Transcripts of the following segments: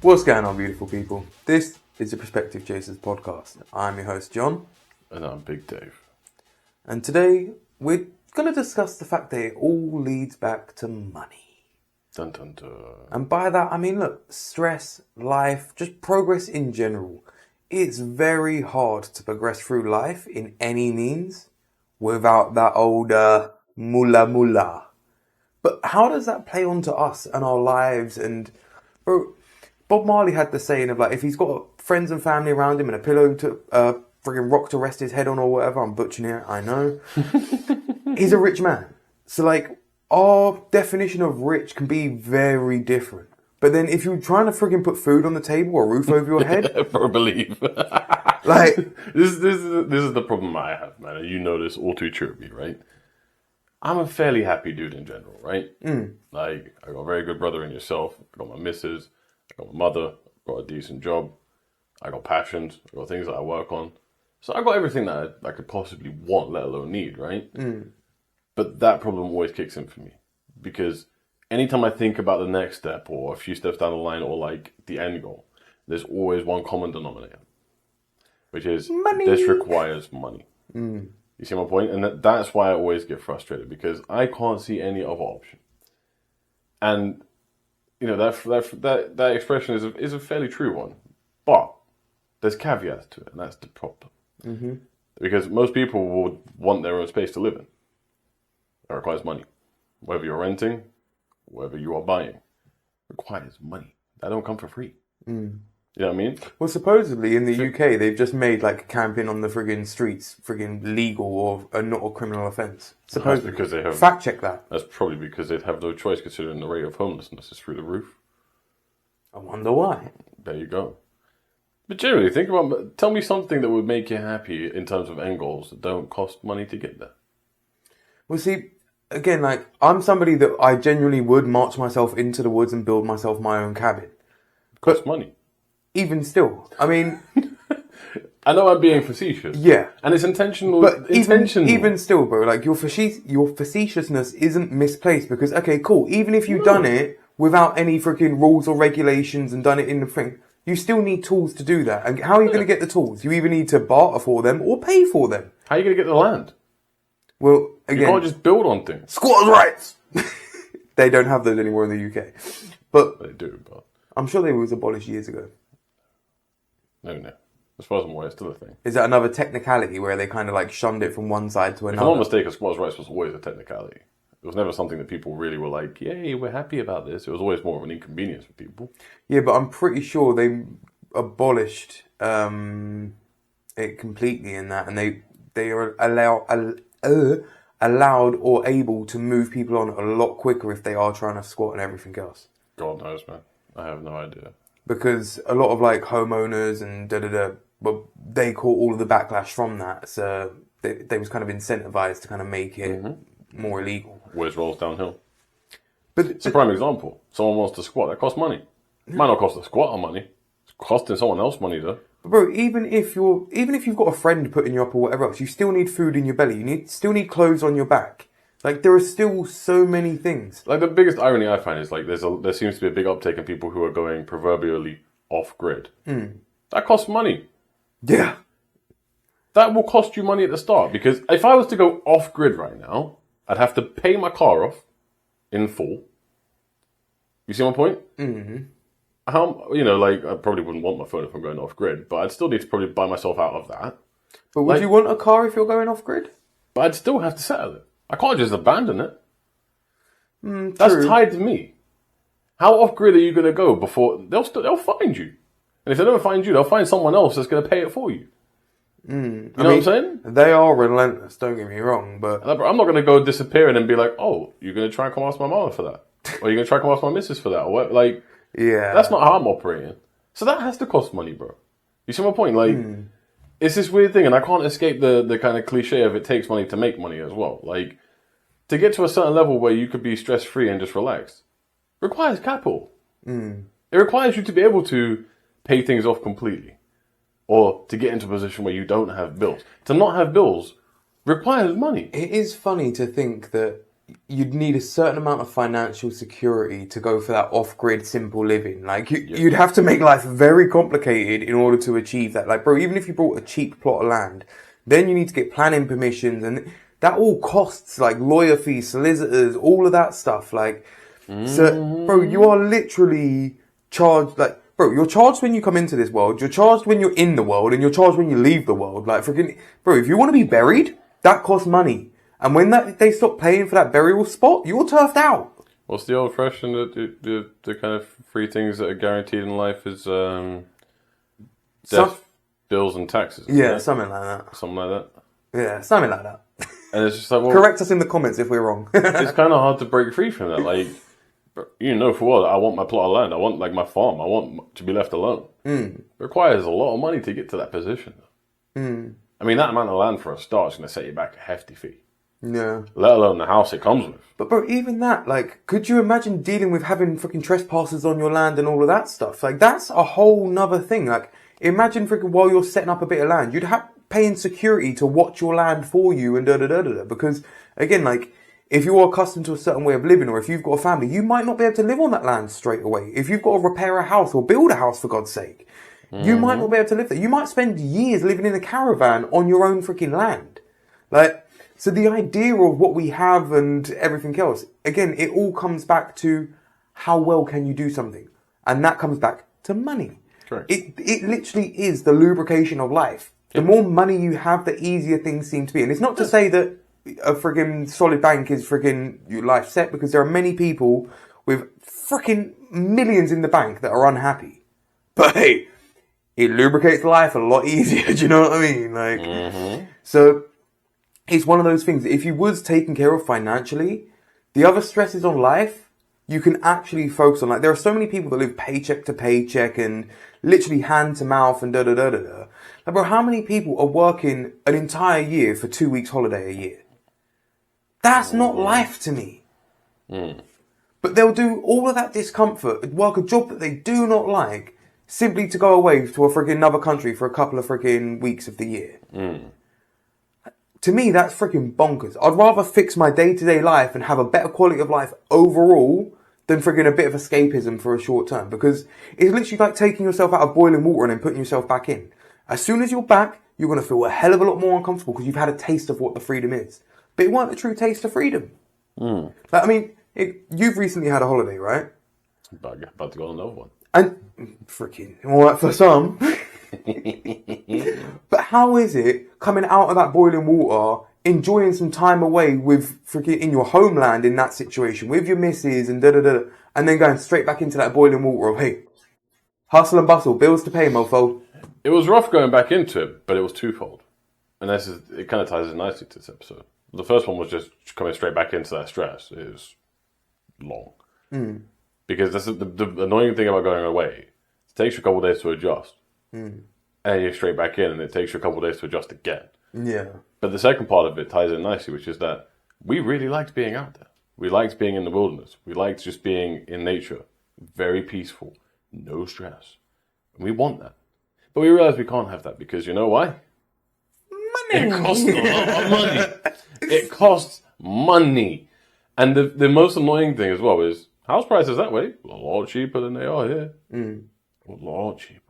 What's going on, beautiful people? This is the Perspective Chasers podcast. I'm your host, John. And I'm Big Dave. And today, we're going to discuss the fact that it all leads back to money. Dun dun dun. And by that, I mean, look, stress, life, just progress in general. It's very hard to progress through life in any means without that old moolah. But how does that play onto us and our lives? And, bro, Bob Marley had the saying of, like, if he's got friends and family around him and a pillow to, friggin' rock to rest his head on or whatever, I'm butchering it, I know. He's a rich man. So, like, our definition of rich can be very different. But then if you're trying to friggin' put food on the table or a roof over your head... For belief. Like... This is the problem I have, man. And you know this all too true of me, right? I'm a fairly happy dude in general, right? Like, I got a very good brother in yourself. I got my missus. I got my mother. I got a decent job. I got passions. I got things that I work on. So I got everything that I could possibly want, let alone need, right? But that problem always kicks in for me. Because anytime I think about the next step or a few steps down the line or like the end goal, there's always one common denominator. Which is, money. This requires money. You see my point? And that's why I always get frustrated. Because I can't see any other option. And... you know, that expression is a fairly true one. But there's caveats to it, and that's the problem. Because most people would want their own space to live in. That requires money. Whether you're renting, whether you are buying, requires money. That don't come for free. You know what I mean? Well, supposedly in the UK, they've just made like camping on the friggin' streets friggin' legal or not a criminal offence. Supposedly. Because they have... fact check that. That's probably because they'd have no choice considering the rate of homelessness is through the roof. I wonder why. There you go. But generally, tell me something that would make you happy in terms of end goals that don't cost money to get there. Well, see, again, like, I'm somebody that I genuinely would march myself into the woods and build myself my own cabin. It costs money. Even still, I mean... I know I'm being facetious. Yeah. And it's intentional. But even still, bro, like, your facetiousness isn't misplaced because, okay, cool, even if you've done it without any freaking rules or regulations and done it in the thing, you still need tools to do that. And how are you going to get the tools? You either need to barter for them or pay for them. How are you going to get the land? Well, again... you can't just build on things. Squatters' rights! They don't have those anymore in the UK. But... they do, but... I'm sure they was abolished years ago. No. As far as I'm aware, it's still a thing. Is that another technicality where they kind of like shunned it from one side to another? If I'm not mistaken, squatters' rights was always a technicality. It was never something that people really were like, yay, we're happy about this. It was always more of an inconvenience for people. Yeah, but I'm pretty sure they abolished it completely in that, and they are allowed or able to move people on a lot quicker if they are trying to squat and everything else. God knows, man. I have no idea. Because a lot of like homeowners and well, they caught all of the backlash from that, so they was kind of incentivized to kind of make it more illegal. Always rolls downhill. But it's a prime example. Someone wants to squat, that costs money. It might not cost the squatter money. It's costing someone else money though. But bro, even if you've got a friend putting you up or whatever else, you still need food in your belly. You still need clothes on your back. Like, there are still so many things. Like, the biggest irony I find is, like, there seems to be a big uptake in people who are going proverbially off-grid. That costs money. Yeah. That will cost you money at the start. Because if I was to go off-grid right now, I'd have to pay my car off in full. You see my point? How, you know, like, I probably wouldn't want my phone if I'm going off-grid, but I'd still need to probably buy myself out of that. But would you want a car if you're going off-grid? But I'd still have to settle it. I can't just abandon it. That's tied to me. How off-grid are you going to go before... They'll find you. And if they don't find you, they'll find someone else that's going to pay it for you. You know what I'm saying? They are relentless, don't get me wrong, but... I'm not going to go disappearing and be like, oh, you're going to try and come ask my mother for that? Or you're going to try and come ask my missus for that? Or what? Like, yeah. That's not how I'm operating. So that has to cost money, bro. You see my point? Like... it's this weird thing, and I can't escape the kind of cliche of it takes money to make money as well. Like, to get to a certain level where you could be stress-free and just relaxed requires capital. It requires you to be able to pay things off completely. Or to get into a position where you don't have bills. To not have bills requires money. It is funny to think that you'd need a certain amount of financial security to go for that off-grid simple living. Like, you'd have to make life very complicated in order to achieve that. Like, bro, even if you bought a cheap plot of land, then you need to get planning permissions, and that all costs, like, lawyer fees, solicitors, all of that stuff. Like, so, bro, you are literally charged, like, bro, you're charged when you come into this world, you're charged when you're in the world, and you're charged when you leave the world. Like, freaking, bro, if you want to be buried, that costs money. And when they stop paying for that burial spot, you're turfed out. What's the old expression that the kind of three things that are guaranteed in life is death, bills, and taxes? Yeah, something like that. Something like that? Yeah, something like that. And it's just like, well, correct us in the comments if we're wrong. It's kind of hard to break free from that. Like, you know for what, I want my plot of land. I want, like, my farm. I want to be left alone. It requires a lot of money to get to that position. I mean, that amount of land for a start is going to set you back a hefty fee. Yeah. Let alone the house it comes with. But bro, even that, like, could you imagine dealing with having fucking trespassers on your land and all of that stuff? Like, that's a whole nother thing. Like, imagine freaking while you're setting up a bit of land, you'd have paying security to watch your land for you and da-da-da-da-da. Because, again, like, if you're accustomed to a certain way of living, or if you've got a family, you might not be able to live on that land straight away. If you've got to repair a house or build a house, for God's sake, you might not be able to live there. You might spend years living in a caravan on your own freaking land. Like, so the idea of what we have and everything else, again, it all comes back to how well can you do something? And that comes back to money. Correct. It literally is the lubrication of life. The more money you have, the easier things seem to be. And it's not to say that a friggin' solid bank is friggin' your life set, because there are many people with friggin' millions in the bank that are unhappy. But hey, it lubricates life a lot easier. Do you know what I mean? Like, so it's one of those things. If you was taken care of financially, the other stresses on life, you can actually focus on. Like, there are so many people that live paycheck to paycheck and literally hand to mouth and da-da-da-da-da. Like, bro, how many people are working an entire year for 2 weeks holiday a year? That's not life to me. But they'll do all of that discomfort, work a job that they do not like, simply to go away to a friggin' another country for a couple of friggin' weeks of the year. To me, that's friggin' bonkers. I'd rather fix my day-to-day life and have a better quality of life overall than friggin' a bit of escapism for a short term. Because it's literally like taking yourself out of boiling water and then putting yourself back in. As soon as you're back, you're going to feel a hell of a lot more uncomfortable because you've had a taste of what the freedom is. But it weren't a true taste of freedom. Like, I mean, you've recently had a holiday, right? About to go on another one. And freaking, alright for some. But how is it coming out of that boiling water, enjoying some time away with freaking in your homeland in that situation with your missus and da-da-da, and then going straight back into that boiling water of, hey, hustle and bustle, bills to pay, mofo. It was rough going back into it, but it was twofold. And it kind of ties in nicely to this episode. The first one was just coming straight back into that stress. It was long. Because that's the annoying thing about going away. It takes you a couple of days to adjust. And you're straight back in, and it takes you a couple of days to adjust again. Yeah. But the second part of it ties in nicely, which is that we really liked being out there. We liked being in the wilderness. We liked just being in nature. Very peaceful. No stress. And we want that. But we realize we can't have that because you know why? Money. It costs a lot of money. It costs money. And the most annoying thing as well is house prices that way a lot cheaper than they are here. A lot cheaper.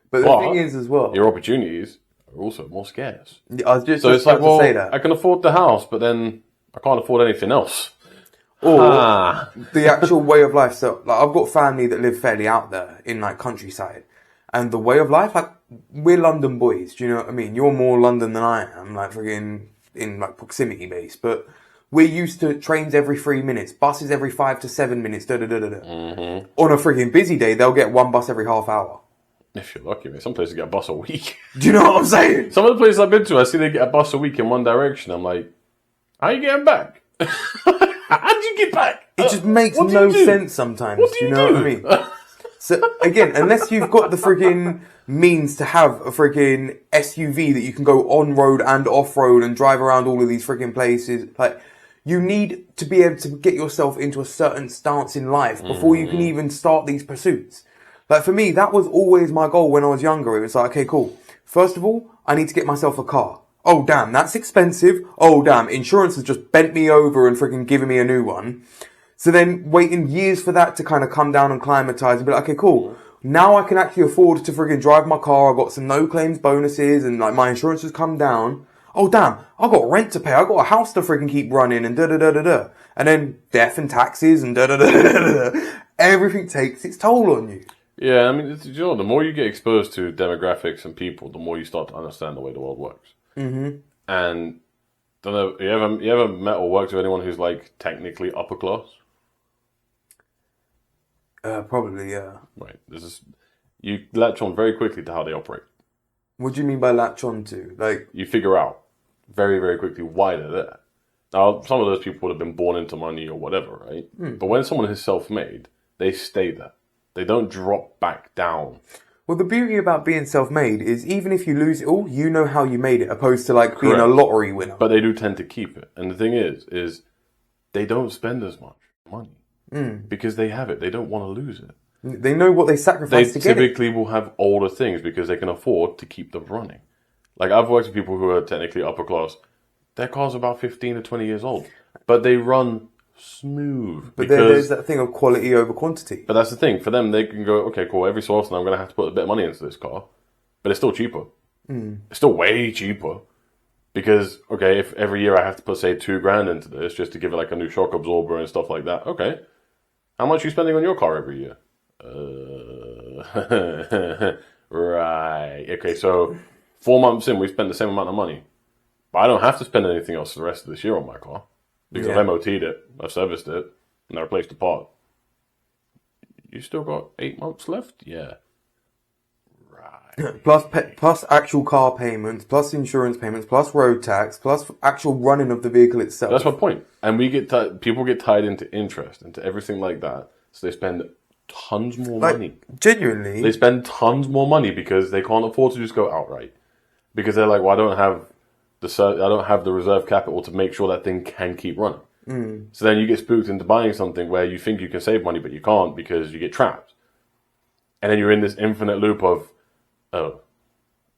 But the thing is as well, your opportunities are also more scarce. I was just about to say that. I can afford the house, but then I can't afford anything else. Or the actual way of life. So, like, I've got family that live fairly out there in like countryside, and the way of life, like, we're London boys. Do you know what I mean? You're more London than I am, like friggin' in like proximity base, but we're used to trains every 3 minutes, buses every 5 to 7 minutes. On a friggin' busy day, they'll get one bus every half hour. If you're lucky, man. Some places get a bus a week. Do you know what I'm saying? Some of the places I've been to, I see they get a bus a week in one direction. I'm like, how are you getting back? How did you get back? It just makes no sense sometimes. What do you know what I mean? So, again, unless you've got the friggin' means to have a friggin' SUV that you can go on-road and off-road and drive around all of these friggin' places, like, you need to be able to get yourself into a certain stance in life before you can even start these pursuits. Like, for me, that was always my goal when I was younger. It was like, okay, cool. First of all, I need to get myself a car. Oh, damn, that's expensive. Oh, damn, insurance has just bent me over and freaking given me a new one. So then waiting years for that to kind of come down and climatize and be like, okay, cool. Now I can actually afford to freaking drive my car. I got some no claims bonuses and like my insurance has come down. Oh, damn, I got rent to pay. I got a house to freaking keep running and da-da-da-da-da. And then death and taxes and da-da-da-da-da. Everything takes its toll on you. Yeah, I mean, you know, the more you get exposed to demographics and people, the more you start to understand the way the world works. Mm-hmm. And, don't know, you ever met or worked with anyone who's like technically upper class? Probably, yeah. Right. You latch on very quickly to how they operate. What do you mean by latch on to? Like, you figure out very, very quickly why they're there. Now, some of those people would have been born into money or whatever, right? But when someone is self-made, they stay there. They don't drop back down. Well, the beauty about being self-made is even if you lose it all, you know how you made it, opposed to like being a lottery winner. But they do tend to keep it. And the thing is they don't spend as much money because they have it. They don't want to lose it. They know what they sacrificed to get it. They typically will have older things because they can afford to keep them running. Like, I've worked with people who are technically upper class. Their car's about 15 to 20 years old. But they run smooth. But there's that thing of quality over quantity. But that's the thing. For them, they can go, okay, cool, every so often I'm going to have to put a bit of money into this car. But it's still cheaper. It's still way cheaper. Because, okay, if every year I have to put, say, $2,000 into this just to give it like a new shock absorber and stuff like that, okay. How much are you spending on your car every year? Right. Okay, so 4 months in, we spent the same amount of money. But I don't have to spend anything else for the rest of this year on my car. Because I've MOT'd it, I've serviced it, and I replaced the part. You still got 8 months left? Yeah. Right. Plus actual car payments, plus insurance payments, plus road tax, plus actual running of the vehicle itself. That's my point. And people get tied into interest, into everything like that. So they spend tons more money. Genuinely. They spend tons more money because they can't afford to just go outright. Because they're like, well, I don't have the reserve capital to make sure that thing can keep running. So then you get spooked into buying something where you think you can save money, but you can't because you get trapped. And then you're in this infinite loop of, oh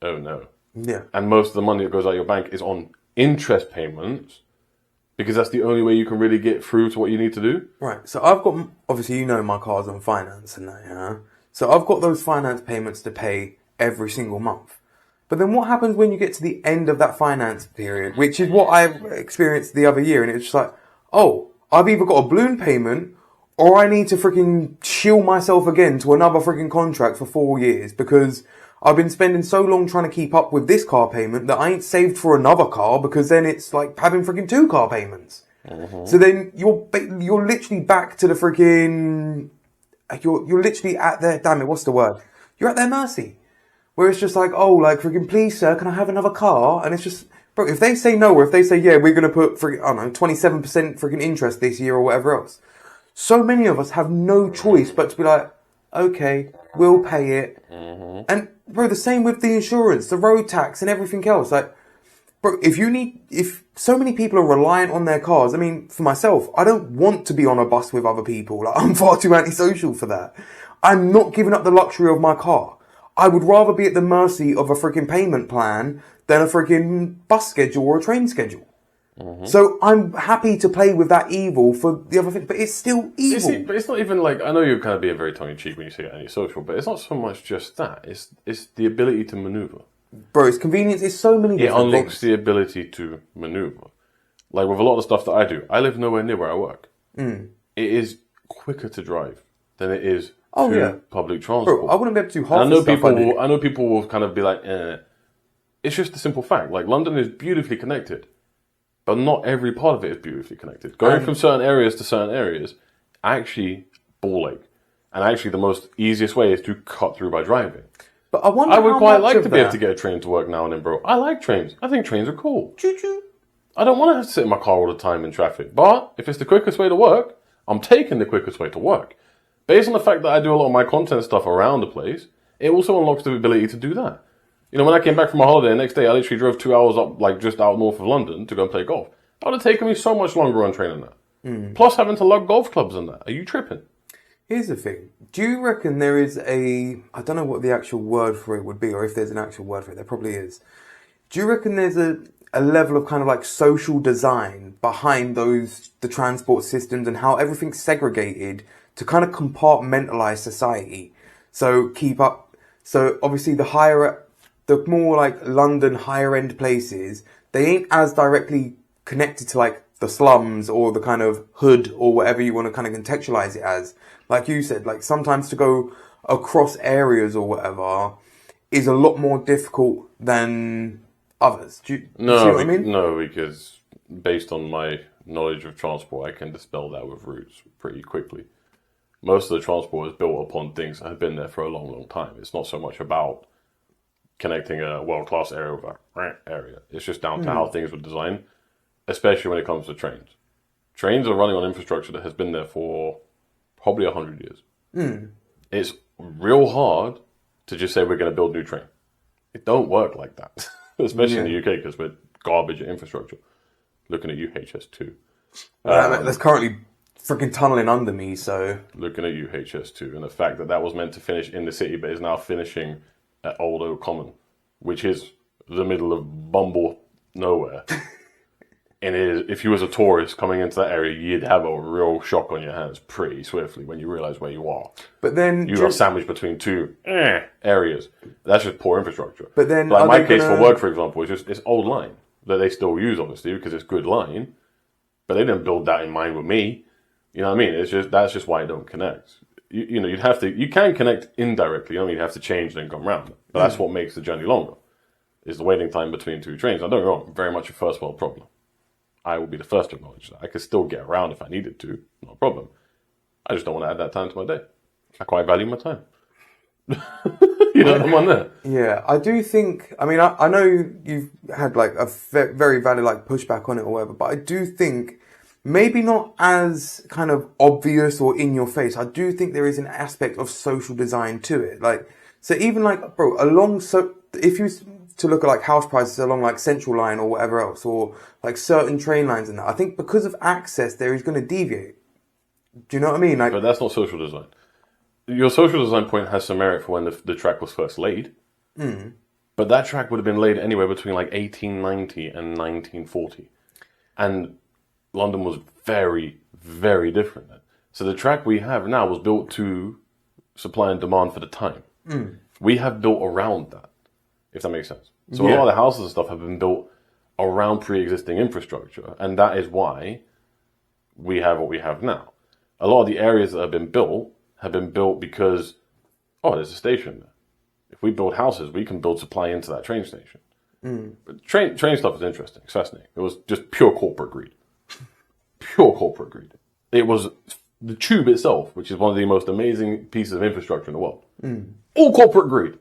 no. Yeah. And most of the money that goes out of your bank is on interest payments because that's the only way you can really get through to what you need to do. Right. So I've got, obviously, you know, my car's on finance and that, yeah? So I've got those finance payments to pay every single month. But then what happens when you get to the end of that finance period, which is what I experienced the other year, and it's just like, oh, I've either got a balloon payment or I need to freaking shield myself again to another freaking contract for 4 years because I've been spending so long trying to keep up with this car payment that I ain't saved for another car because then it's like having freaking 2 car payments. So then you're literally back to the freaking, you're literally at their, damn it, what's the word? You're at their mercy. Where it's just like, oh, like, freaking, please, sir, can I have another car? And it's just, bro, if they say no, or if they say, yeah, we're going to put, freaking, I don't know, 27% freaking interest this year or whatever else. So many of us have no choice but to be like, okay, we'll pay it. And, bro, the same with the insurance, the road tax and everything else. Like, bro, if so many people are reliant on their cars, I mean, for myself, I don't want to be on a bus with other people. Like, I'm far too antisocial for that. I'm not giving up the luxury of my car. I would rather be at the mercy of a freaking payment plan than a freaking bus schedule or a train schedule. So I'm happy to play with that evil for the other thing, but it's still evil. See, but it's not even like, I know you're kind of being very tongue-in-cheek when you say antisocial, but it's not so much just that. It's the ability to maneuver. Bro, it's convenience. It's so many different things. It unlocks the ability to maneuver. Like with a lot of stuff that I do, I live nowhere near where I work. It is quicker to drive than it is public transport. Bro, I wouldn't be able to do half the stuff I do. I know people will kind of be like, It's just a simple fact. Like, London is beautifully connected, but not every part of it is beautifully connected. Going from certain areas to certain areas, actually, ball ache. And actually, the most easiest way is to cut through by driving. But I wonder I would quite like to be able to get a train to work now and then, bro. I like trains. I think trains are cool. Choo-choo. I don't want to have to sit in my car all the time in traffic. But if it's the quickest way to work, I'm taking the quickest way to work. Based on the fact that I do a lot of my content stuff around the place, it also unlocks the ability to do that. You know, when I came back from my holiday, the next day I literally drove 2 hours up, like just out north of London to go and play golf. That would have taken me so much longer on train than that. Plus having to lug golf clubs and that. Are you tripping? Here's the thing. Do you reckon there is I don't know what the actual word for it would be, or if there's an actual word for it, there probably is. Do you reckon there's a level of kind of like social design behind the transport systems and how everything's segregated to kind of compartmentalize society. So obviously the more like London higher end places, they ain't as directly connected to like the slums or the kind of hood or whatever you want to kind of contextualize it as. Like you said, like sometimes to go across areas or whatever is a lot more difficult than others. Do you see what I mean? No, because based on my knowledge of transport, I can dispel that with routes pretty quickly. Most of the transport is built upon things that have been there for a long, long time. It's not so much about connecting a world-class area with a area. It's just down to how things were designed, especially when it comes to trains. Trains are running on infrastructure that has been there for probably 100 years. It's real hard to just say we're going to build new train. It don't work like that, especially in the UK because we're garbage at infrastructure. Looking at you, HS2. That's currently freaking tunneling under me, so... Looking at you, HS2, and the fact that was meant to finish in the city but is now finishing at Old Oak Common, which is the middle of Bumble nowhere. And if you was a tourist coming into that area, you'd have a real shock on your hands pretty swiftly when you realise where you are. But then... You got sandwiched between two areas. That's just poor infrastructure. But then... Like my case for work, for example, is just it's old line that they still use, obviously, because it's good line. But they didn't build that in mind with me. You know what I mean? That's just why it don't connect. You can connect indirectly. You have to change and then come round. But that's what makes the journey longer, is the waiting time between two trains. Now, don't get me wrong, very much a first world problem. I will be the first to acknowledge that. I could still get around if I needed to, no problem. I just don't want to add that time to my day. I quite value my time. I'm on there. Yeah, I do think, I know you've had like a very valid like pushback on it or whatever, but I do think maybe not as kind of obvious or in your face. I do think there is an aspect of social design to it. Like, so even like, bro, if you to look at like house prices along like Central Line or whatever else, or like certain train lines and that, I think because of access, there is going to deviate. Do you know what I mean? Like, but that's not social design. Your social design point has some merit for when the track was first laid. But that track would have been laid anywhere between like 1890 and 1940. And London was very, very different then. So the track we have now was built to supply and demand for the time. We have built around that, if that makes sense. So a lot of the houses and stuff have been built around pre-existing infrastructure. And that is why we have what we have now. A lot of the areas that have been built because, there's a station there. If we build houses, we can build supply into that train station. But train stuff is interesting. It's fascinating. It was just pure corporate greed. Pure corporate greed. It was the tube itself, which is one of the most amazing pieces of infrastructure in the world. All corporate greed.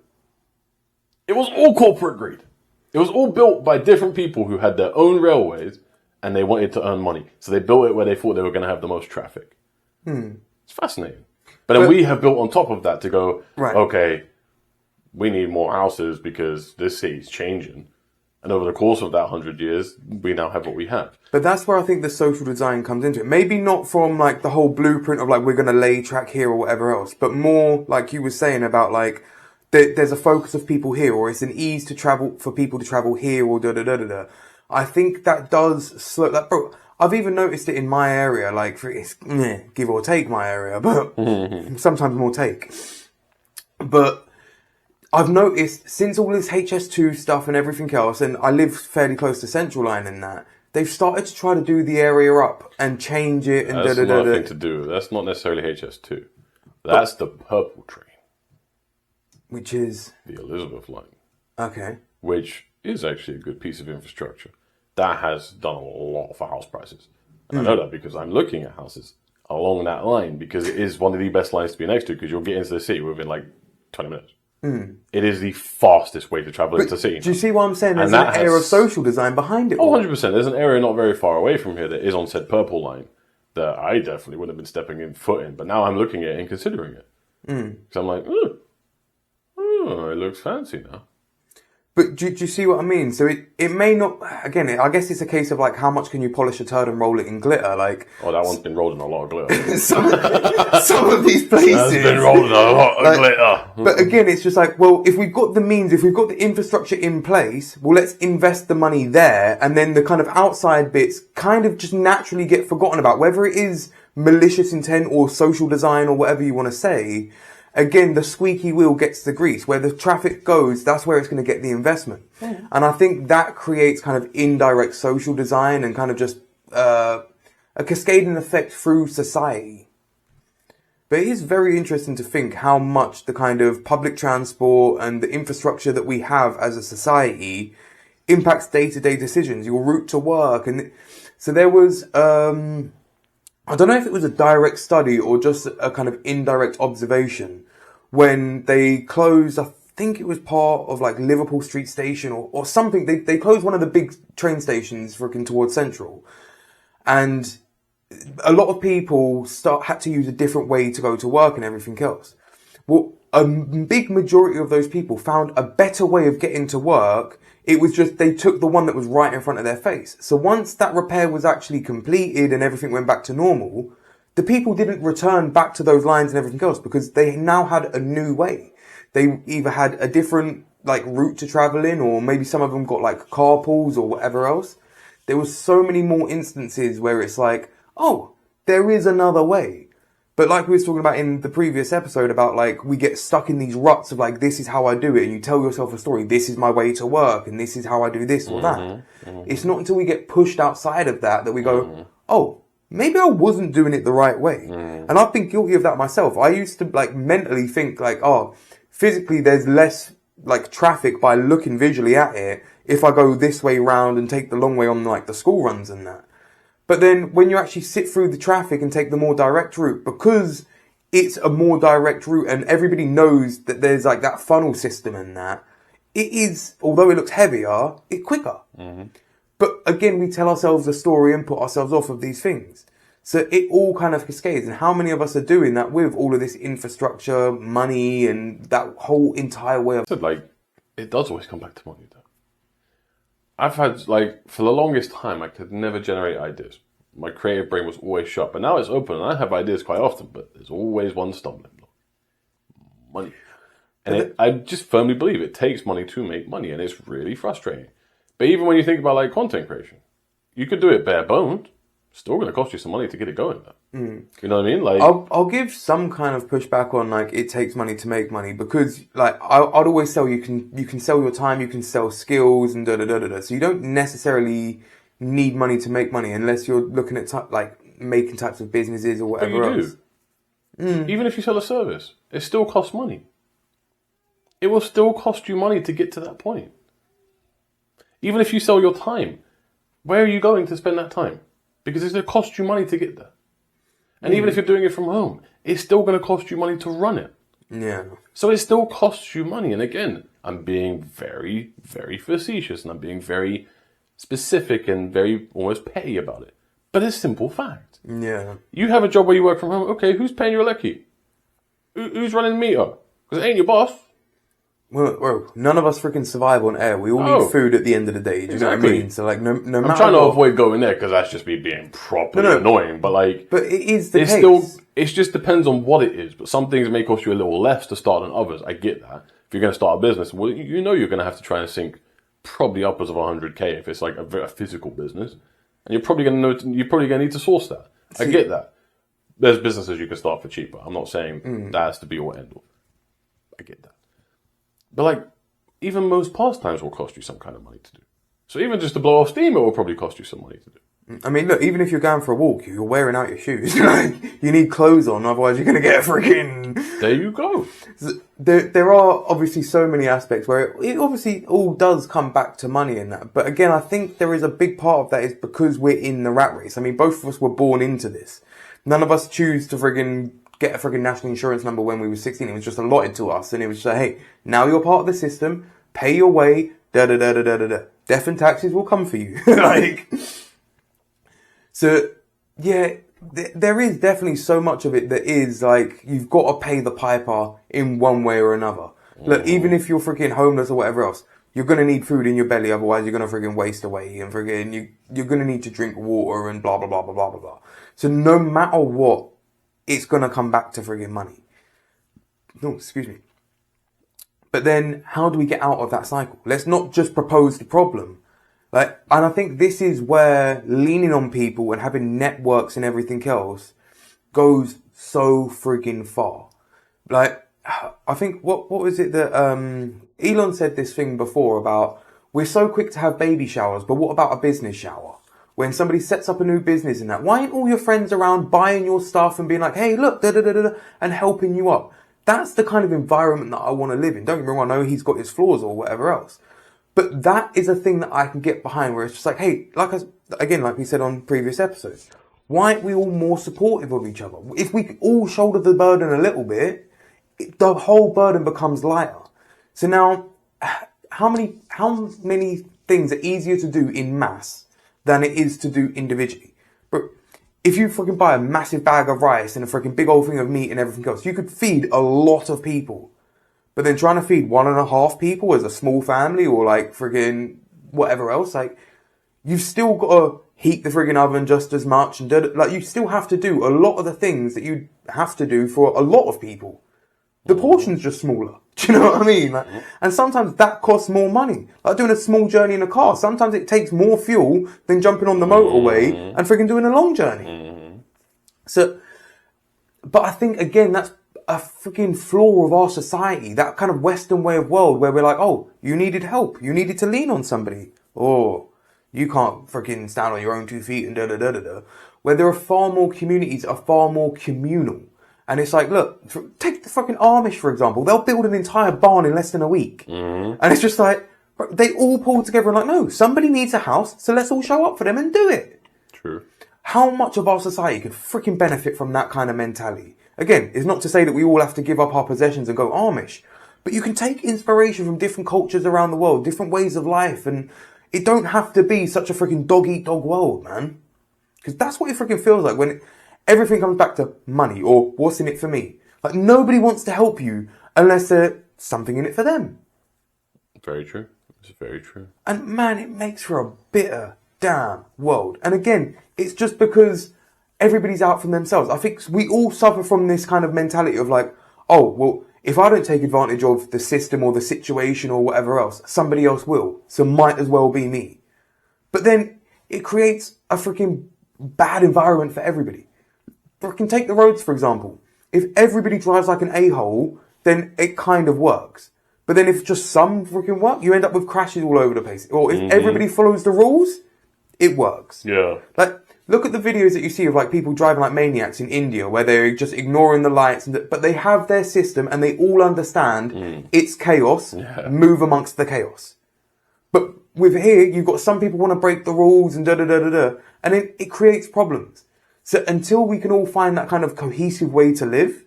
It was all corporate greed. It was all built by different people who had their own railways and they wanted to earn money. So they built it where they thought they were going to have the most traffic. It's fascinating. But then we have built on top of that to go, okay, we need more houses because this city's changing. And over the course of that 100 years, we now have what we have. But that's where I think the social design comes into it. Maybe not from like the whole blueprint of like we're going to lay track here or whatever else, but more like you were saying about like there's a focus of people here, or it's an ease to travel for people to travel here, or da-da-da-da-da. I think that does slow, like, bro, I've even noticed it in my area, like, it's give or take my area, but sometimes more take. But I've noticed since all this HS2 stuff and everything else, and I live fairly close to Central Line and that, they've started to try to do the area up and change it and That's nothing to do. That's not necessarily HS2. That's the purple train. Which is? The Elizabeth line. Okay. Which is actually a good piece of infrastructure. That has done a lot for house prices. And I know that because I'm looking at houses along that line because it is one of the best lines to be next to because you'll get into the city within like 20 minutes. It is the fastest way to travel into the city. Do you see what I'm saying? There's an air of social design behind it. 100%. There's an area not very far away from here that is on said purple line that I definitely wouldn't have been stepping foot in. But now I'm looking at it and considering it. Because I'm like, it looks fancy now. But do you see what I mean? So it may not, again, I guess it's a case of like, how much can you polish a turd and roll it in glitter? Like, Oh, that one's been rolled in a lot of glitter. some of these places. That's been rolled in a lot of glitter. But again, it's just like, well, if we've got the means, if we've got the infrastructure in place, well, let's invest the money there. And then the kind of outside bits kind of just naturally get forgotten about, whether it is malicious intent or social design or whatever you want to say. Again, the squeaky wheel gets the grease. Where the traffic goes, that's where it's going to get the investment. Yeah. And I think that creates kind of indirect social design and kind of just a cascading effect through society. But it is very interesting to think how much the kind of public transport and the infrastructure that we have as a society impacts day-to-day decisions, your route to work. And so there was, I don't know if it was a direct study or just a kind of indirect observation when they closed, I think it was part of like Liverpool Street Station or something. They closed one of the big train stations freaking towards Central. And a lot of people had to use a different way to go to work and everything else. Well, a big majority of those people found a better way of getting to work. It was just they took the one that was right in front of their face. So once that repair was actually completed and everything went back to normal, the people didn't return back to those lines and everything else because they now had a new way. They either had a different like route to travel in, or maybe some of them got like carpools or whatever else. There was so many more instances where it's like, oh, there is another way. But like we was talking about in the previous episode about like, we get stuck in these ruts of like, this is how I do it. And you tell yourself a story. This is my way to work. And this is how I do this or that. Mm-hmm. It's not until we get pushed outside of that we go, oh, maybe I wasn't doing it the right way. And I've been guilty of that myself. I used to like mentally think like, oh, physically there's less like traffic by looking visually at it if I go this way round and take the long way on like the school runs and that. But then when you actually sit through the traffic and take the more direct route, because it's a more direct route and everybody knows that there's like that funnel system and that, it is, although it looks heavier, it's quicker. Mm-hmm. But again, we tell ourselves a story and put ourselves off of these things. So it all kind of cascades. And how many of us are doing that with all of this infrastructure, money, and that whole entire way of... Like, it does always come back to money, though. I've had, like, for the longest time, I could never generate ideas. My creative brain was always shut. But now it's open, and I have ideas quite often, but there's always one stumbling block. Money. And I just firmly believe it takes money to make money, and it's really frustrating. But even when you think about, like, content creation, you could do it bare bones. Still going to cost you some money to get it going, though. Mm. You know what I mean? Like, I'll give some kind of pushback on like it takes money to make money, because like I'd always sell you can sell your time, you can sell skills and da da da da da. So you don't necessarily need money to make money unless you're looking at like making types of businesses or whatever but you else. Do. Even if you sell a service, it still costs money. It will still cost you money to get to that point. Even if you sell your time, where are you going to spend that time? Because it's going to cost you money to get there. And even if you're doing it from home, it's still going to cost you money to run it. Yeah. So it still costs you money. And again, I'm being very, very facetious and I'm being very specific and very almost petty about it. But it's simple fact. Yeah. You have a job where you work from home. Okay, who's paying your electricity? Who's running the meter? Because it ain't your boss. Well, none of us freaking survive on air. We all need food at the end of the day. Do you know what I mean? So, like, no matter I'm trying to avoid going there because that's just me being properly annoying. But, like... But it is the case. It just depends on what it is. But some things may cost you a little less to start than others. I get that. If you're going to start a business, well, you know you're going to have to try and sink probably upwards of 100K if it's, like, a physical business. And you're probably going to need to source that. I get that. There's businesses you can start for cheaper. I'm not saying that has to be your end all. I get that. But, like, even most pastimes will cost you some kind of money to do. So even just to blow off steam, it will probably cost you some money to do. I mean, look, even if you're going for a walk, you're wearing out your shoes. You need clothes on, otherwise you're going to get a freaking... There you go. There are obviously so many aspects where it obviously all does come back to money and that. But again, I think there is a big part of that is because we're in the rat race. I mean, both of us were born into this. None of us choose to friggin' get a friggin' national insurance number when we were 16. It was just allotted to us. And it was just like, hey, now you're part of the system. Pay your way. Da-da-da-da-da-da-da. Death and taxes will come for you. Like... So, yeah, there is definitely so much of it that is like, you've got to pay the piper in one way or another. Look, even if you're freaking homeless or whatever else, you're going to need food in your belly, otherwise you're going to friggin' waste away, and friggin' you're going to need to drink water and blah, blah, blah, blah, blah, blah, blah. So no matter what, it's going to come back to friggin' money. No, excuse me. But then how do we get out of that cycle? Let's not just propose the problem. And I think this is where leaning on people and having networks and everything else goes so friggin' far. I think, what was it that, Elon said this thing before about, we're so quick to have baby showers, but what about a business shower? When somebody sets up a new business and that, why aren't all your friends around buying your stuff and being like, hey, look, da da da da, and helping you up? That's the kind of environment that I want to live in. Don't get me wrong, I know he's got his flaws or whatever else. But that is a thing that I can get behind, where it's just like, hey, like we said on previous episodes, why aren't we all more supportive of each other? If we all shoulder the burden a little bit, the whole burden becomes lighter. So now, how many things are easier to do in mass than it is to do individually? But if you fucking buy a massive bag of rice and a freaking big old thing of meat and everything else, you could feed a lot of people. But then trying to feed 1.5 people as a small family, or like friggin' whatever else, like, you've still got to heat the friggin' oven just as much, and you still have to do a lot of the things that you have to do for a lot of people. The portion's just smaller. Do you know what I mean? And sometimes that costs more money. Like doing a small journey in a car, sometimes it takes more fuel than jumping on the motorway and friggin' doing a long journey. So, but I think, again, that's a freaking flaw of our society, that kind of Western way of world where we're like, oh, you needed help, you needed to lean on somebody, or you can't freaking stand on your own 2 feet and da-da-da-da-da. Where there are far more communities that are far more communal. And it's like, look, take the fucking Amish, for example. They'll build an entire barn in less than a week. And it's just like, they all pull together and like, no, somebody needs a house, so let's all show up for them and do it. True. How much of our society could freaking benefit from that kind of mentality? Again, it's not to say that we all have to give up our possessions and go Amish, but you can take inspiration from different cultures around the world, different ways of life, and it don't have to be such a freaking dog-eat-dog world, man. Because that's what it freaking feels like when everything comes back to money or what's in it for me. Like, nobody wants to help you unless there's something in it for them. Very true. It's very true. And man, it makes for a bitter damn world. And again, it's just because everybody's out for themselves. I think we all suffer from this kind of mentality of like, oh, well, if I don't take advantage of the system or the situation or whatever else, somebody else will. So might as well be me. But then it creates a freaking bad environment for everybody. Freaking take the roads, for example. If everybody drives like an a-hole, then it kind of works. But then if just some freaking work, you end up with crashes all over the place. Or if everybody follows the rules, it works. Yeah. Like, look at the videos that you see of like people driving like maniacs in India, where they're just ignoring the lights, but they have their system and they all understand it's chaos. Yeah. Move amongst the chaos. But with here, you've got some people want to break the rules and da-da-da-da-da, and it creates problems. So until we can all find that kind of cohesive way to live,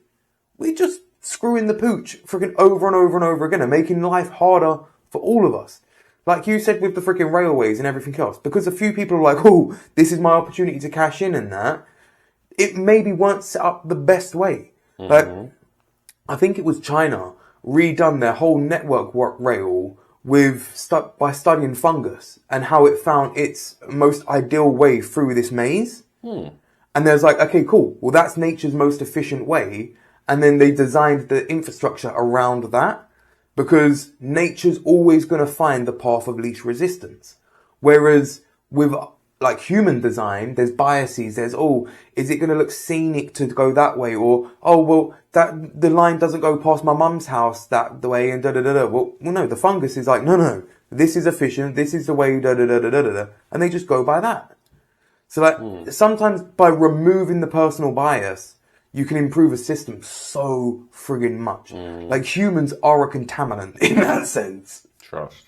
we're just screwing the pooch freaking over and over and over again and making life harder for all of us. Like you said with the freaking railways and everything else, because a few people are like, oh, this is my opportunity to cash in and that, it maybe weren't set up the best way. Like, I think it was China redone their whole network rail by studying fungus and how it found its most ideal way through this maze. And there's like, okay, cool. Well, that's nature's most efficient way. And then they designed the infrastructure around that, because nature's always going to find the path of least resistance. Whereas with like human design, there's biases. There's, oh, is it going to look scenic to go that way? Or, oh, well, the line doesn't go past my mum's house the way and da-da-da-da. Well, no, the fungus is like, no, this is efficient. This is the way, da-da-da-da-da-da. And they just go by that. So like, sometimes by removing the personal bias, you can improve a system so friggin' much. Like, humans are a contaminant in that sense. Trust.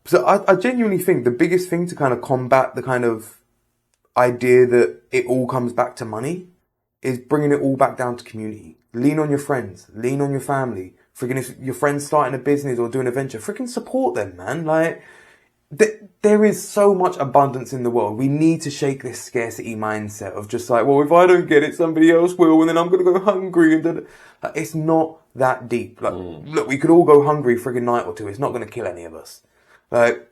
So I genuinely think the biggest thing to kind of combat the kind of idea that it all comes back to money is bringing it all back down to community. Lean on your friends. Lean on your family. Friggin' if your friend's starting a business or doing a venture, friggin' support them, man. Like, there is so much abundance in the world. We need to shake this scarcity mindset of just like, well, if I don't get it, somebody else will, and then I'm going to go hungry. And it's not that deep. Like, look, we could all go hungry for a night or two. It's not going to kill any of us. Like,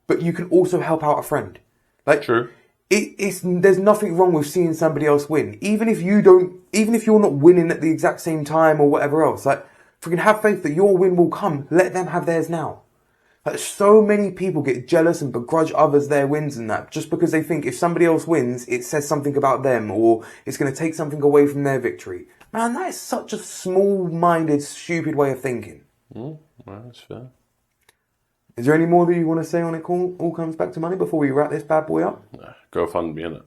but you can also help out a friend. Like, True. There's nothing wrong with seeing somebody else win. Even if you're not winning at the exact same time or whatever else, like, freaking have faith that your win will come. Let them have theirs now. Like, so many people get jealous and begrudge others their wins and that just because they think if somebody else wins, it says something about them or it's going to take something away from their victory. Man, that is such a small-minded, stupid way of thinking. Well, that's fair. Is there any more that you want to say on it all comes back to money before we wrap this bad boy up? GoFundMe, innit?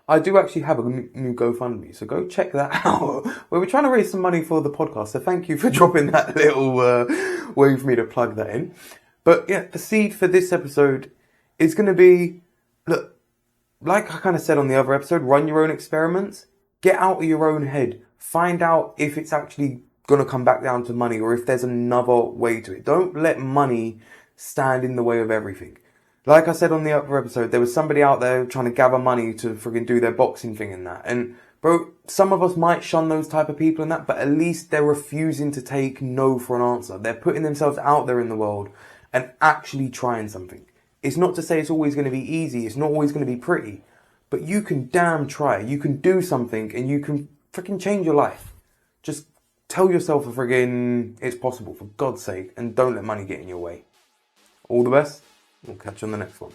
I do actually have a new GoFundMe, so go check that out. Well, we're trying to raise some money for the podcast, so thank you for dropping that little way for me to plug that in. But yeah, the seed for this episode is going to be, look, like I kind of said on the other episode, run your own experiments, get out of your own head, find out if it's actually going to come back down to money or if there's another way to it. Don't let money stand in the way of everything. Like I said on the other episode, there was somebody out there trying to gather money to friggin' do their boxing thing and that. And bro, some of us might shun those type of people and that, but at least they're refusing to take no for an answer. They're putting themselves out there in the world and actually trying something. It's not to say it's always going to be easy. It's not always going to be pretty, but you can damn try. You can do something and you can freaking change your life. Just tell yourself it's possible, for God's sake, and don't let money get in your way. All the best. We'll catch you on the next one.